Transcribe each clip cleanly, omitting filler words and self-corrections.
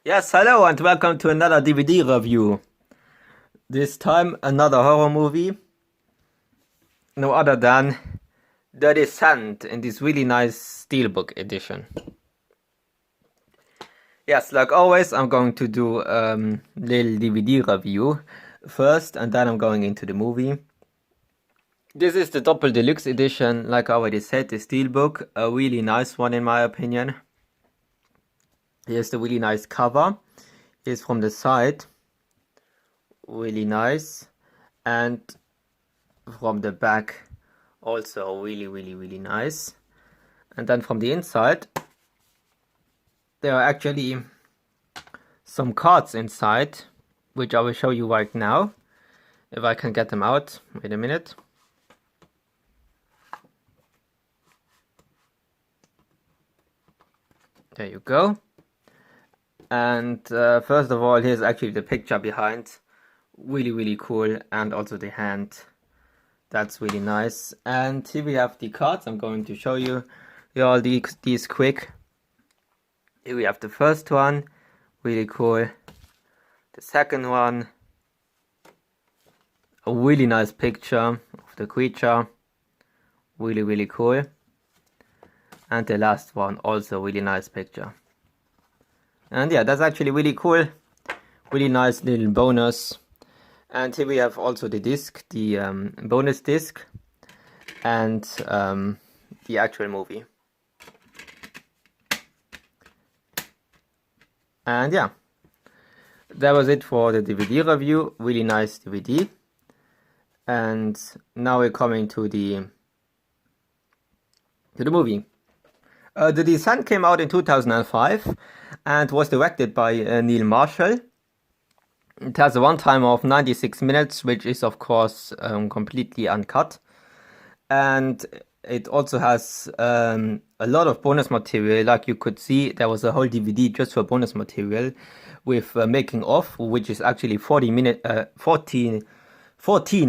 Yes, hello and welcome to another DVD review. This time another horror movie, no other than The Descent in this really nice steelbook edition. Yes, like always I'm going to do little DVD review first and then I'm going into the movie. This is the Doppel Deluxe edition, like I already said, the steelbook, a really nice one in my opinion. Here's the really nice cover. Here's from the side. Really nice, and from the back also really nice. And then from the inside there are actually some cards inside, which I will show you right now if I can get them out. Wait a minute. There you go. And first of all, here's actually the picture behind. Really cool, and also the hand, that's really nice. And here we have the cards. I'm going to show you all these quick. Here we have the first one, really cool. The second one, a really nice picture of the creature, really cool. And the last one, also really nice picture. And yeah, that's actually really cool, really nice little bonus. And here we have also the disc, the bonus disc, and the actual movie. And yeah, that was it for the DVD review. Really nice DVD. And now we're coming to the movie. The Descent came out in 2005 and was directed by Neil Marshall. It has a runtime of 96 minutes, which is of course completely uncut. And it also has a lot of bonus material. Like you could see, there was a whole DVD just for bonus material with making of, which is actually 14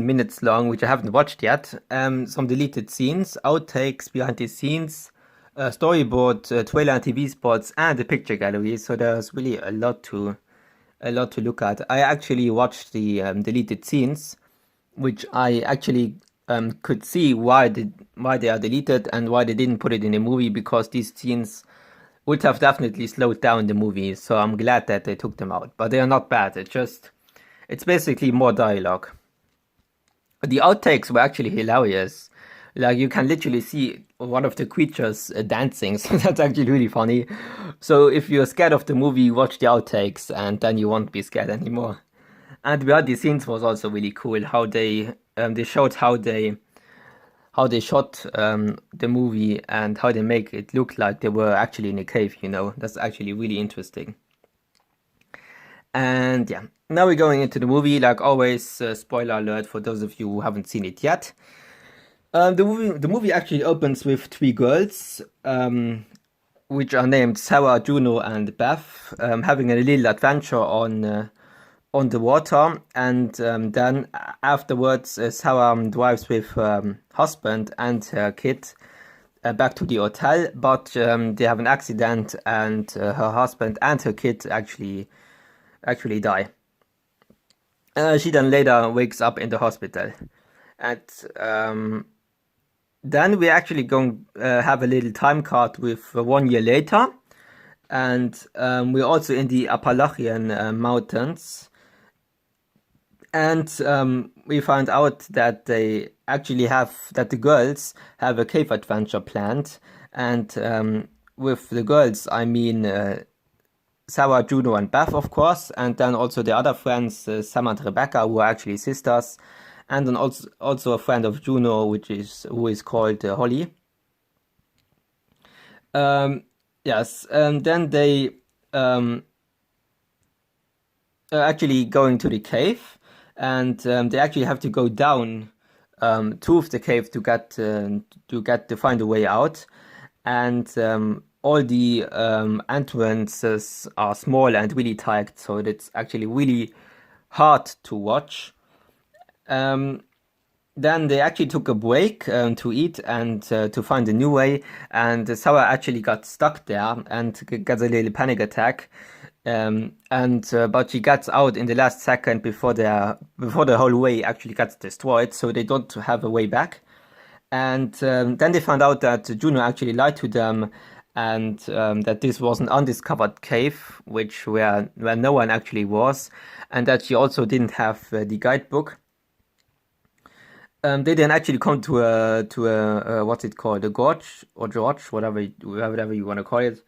minutes long, which I haven't watched yet. Some deleted scenes, outtakes, behind the scenes, storyboard, trailer and TV spots, and the picture gallery. So there's really a lot to look at. I actually watched the deleted scenes, which I actually could see why they are deleted and why they didn't put it in the movie, because these scenes would have definitely slowed down the movie. So I'm glad that they took them out, but they are not bad. It's basically more dialogue. The outtakes were actually hilarious. Like, you can literally see one of the creatures dancing, so that's actually really funny. So if you're scared of the movie, watch the outtakes and then you won't be scared anymore. And behind the scenes was also really cool, how they showed how they shot the movie and how they make it look like they were actually in a cave, you know. That's actually really interesting. And yeah, now we're going into the movie. Like always, spoiler alert for those of you who haven't seen it yet. The movie actually opens with three girls, which are named Sarah, Juno, and Beth, having a little adventure on the water. And then afterwards, Sarah drives with her husband and her kid back to the hotel, but they have an accident, and her husband and her kid actually die. She then later wakes up in the hospital, and then we're actually going to have a little time card with 1 year later, and we're also in the Appalachian Mountains, and we find out that the girls have a cave adventure planned, and with the girls I mean Sarah, Juno, and Beth, of course, and then also the other friends, Sam and Rebecca, who are actually sisters. And then also a friend of Juno, who is called Holly. Yes, and then they are actually going to the cave, and they actually have to go down to the cave to find a way out. And all the entrances are small and really tight, so it's actually really hard to watch. Then they actually took a break to eat and to find a new way, and Sarah actually got stuck there and gets a little panic attack But she gets out in the last second before the whole way actually gets destroyed, so they don't have a way back. And then they found out that Juno actually lied to them, and that this was an undiscovered cave, where no one actually was, and that she also didn't have the guidebook. They then actually come to a what's it called, a gorge or George, whatever you want to call it,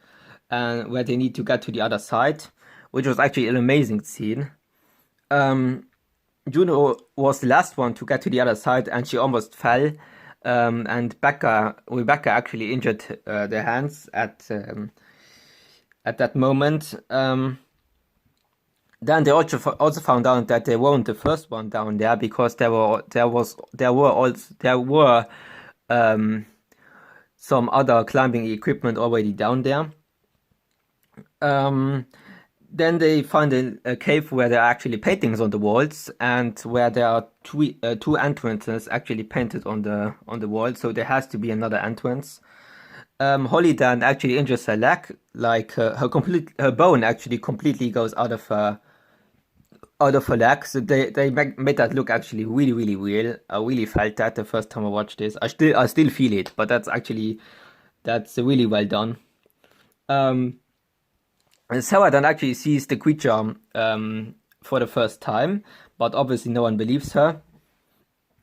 and where they need to get to the other side, which was actually an amazing scene. Juno was the last one to get to the other side, and she almost fell. And Rebecca actually injured their hands at that moment. Then they also found out that they weren't the first one down there, because there were some other climbing equipment already down there. Then they find a cave where there are actually paintings on the walls, and where there are two entrances actually painted on the wall. So there has to be another entrance. Holly then actually injures her leg, like her bone actually completely goes out of her leg. So they made that look actually really, really real. I really felt that the first time I watched this. I still feel it, but that's really well done. Sarah then actually sees the creature for the first time, but obviously no one believes her.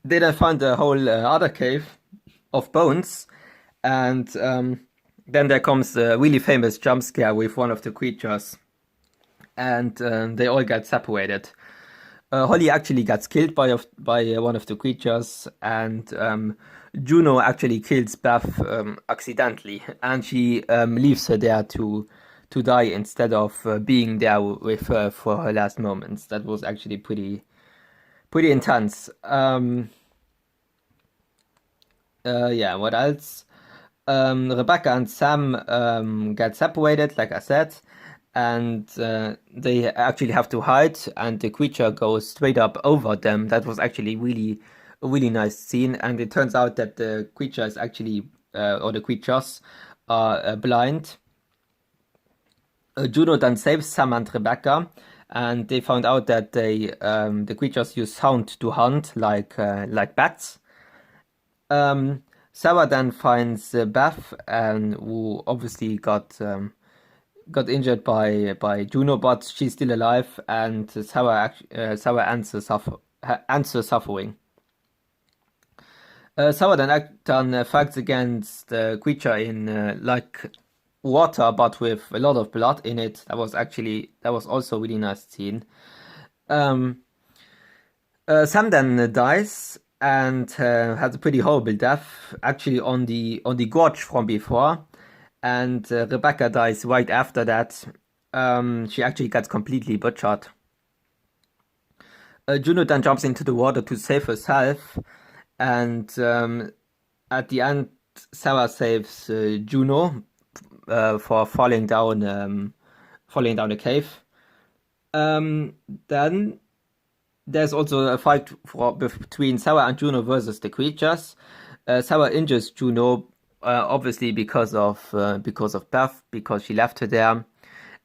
They then find a whole other cave of bones, and then there comes a really famous jump scare with one of the creatures, and they all get separated. Holly actually gets killed by one of the creatures, and Juno actually kills Beth accidentally, and she leaves her there to die instead of being there with her for her last moments. That was actually pretty intense. Yeah, what else? Rebecca and Sam get separated, like I said, and they actually have to hide, and the creature goes straight up over them. That was actually a really nice scene, and it turns out that the creature is actually, or the creatures are blind. Juno then saves Sam and Rebecca, and they found out that the creatures use sound to hunt, like bats. Sarah then finds Beth, and who obviously got injured by Juno, but she's still alive, and Sarah ends her suffering. Sarah then fights against the creature in like water, but with a lot of blood in it. That was also a really nice scene. Sam then dies, and has a pretty horrible death, actually on the gorge from before. And Rebecca dies right after that. She actually gets completely butchered. Juno then jumps into the water to save herself, and at the end, Sarah saves Juno for falling down the cave. Then there's also a fight between Sarah and Juno versus the creatures. Sarah injures Juno, obviously because of Beth, because she left her there.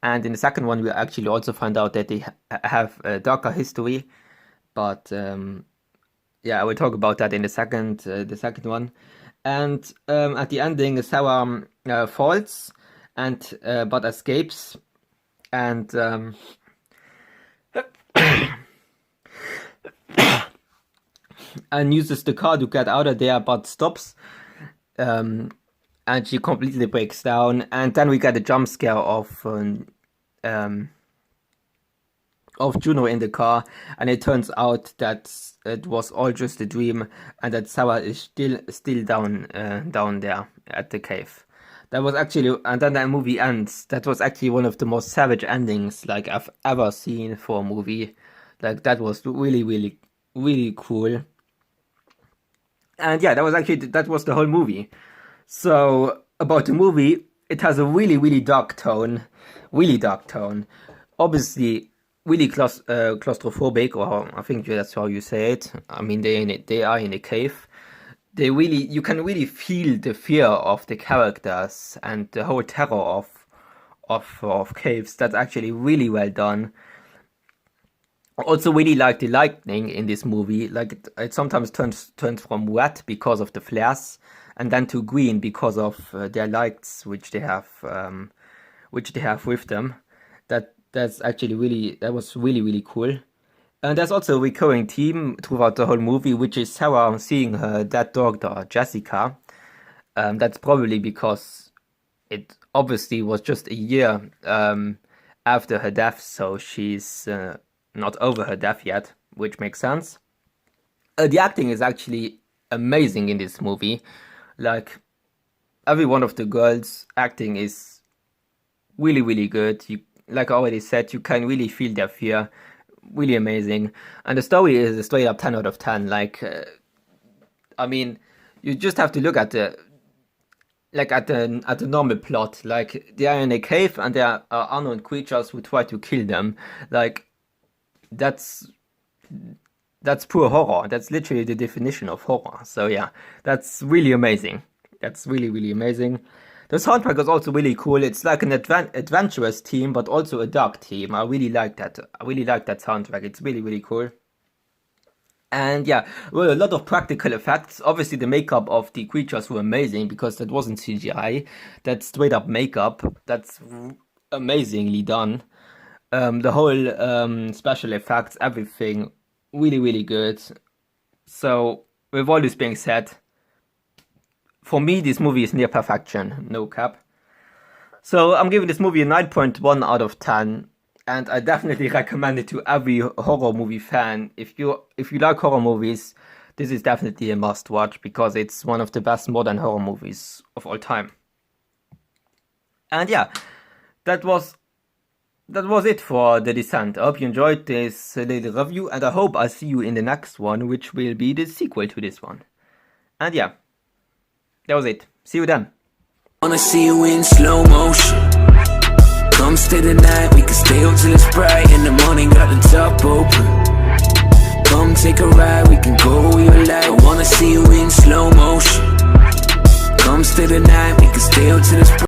And in the second one, we actually also find out that they have a darker history. But yeah, I will talk about that in the second one. And at the ending, Sarah falls and but escapes, and and uses the car to get out of there, but stops. And she completely breaks down, and then we get a jump scare of Juno in the car, and it turns out that it was all just a dream, and that Sarah is still down there at the cave. That was actually, and then that movie ends. That was actually one of the most savage endings like I've ever seen for a movie. Like, that was really, really, really cool. And yeah, that was the whole movie. So about the movie, it has a really, really dark tone. Obviously, really claustrophobic, or I think that's how you say it. I mean, they are in a cave. You can really feel the fear of the characters and the whole terror of caves. That's actually really well done. I also really like the lightning in this movie. Like it sometimes turns from red because of the flares, and then to green because of their lights which they have with them. That's actually that was really cool. And there's also a recurring theme throughout the whole movie, which is Sarah seeing her dead daughter Jessica. That's probably because it obviously was just a year after her death, so she's not over her death yet, which makes sense. The acting is actually amazing in this movie. Like, every one of the girls' acting is really good. Like I already said, you can really feel their fear. Really amazing. And the story is a straight up 10 out of 10. Like, I mean, you just have to look at the normal plot. Like, they are in a cave and there are unknown creatures who try to kill them. Like, that's pure horror. That's literally the definition of horror. So yeah, that's really amazing. That's really amazing. The soundtrack is also really cool. It's like an adventurous theme, but also a dark theme. I really like that. I really like that soundtrack. It's really cool. And yeah, well, a lot of practical effects. Obviously, the makeup of the creatures were amazing because that wasn't CGI. That's straight up makeup. That's amazingly done. The whole special effects, everything, really good. So, with all this being said, for me, this movie is near perfection, no cap. So I'm giving this movie a 9.1 out of 10, and I definitely recommend it to every horror movie fan. If you like horror movies, this is definitely a must watch because it's one of the best modern horror movies of all time. And yeah, that was it for The Descent. I hope you enjoyed this little review, and I hope I see you in the next one, which will be the sequel to this one. And yeah, that was it. See you then. Wanna see you in slow motion. Come stay the night, we can stay up till it's bright. In the morning, got the top open. Come take a ride, we can go where you like. I wanna see you in slow motion. Come stay the night, we can stay up till it's bright.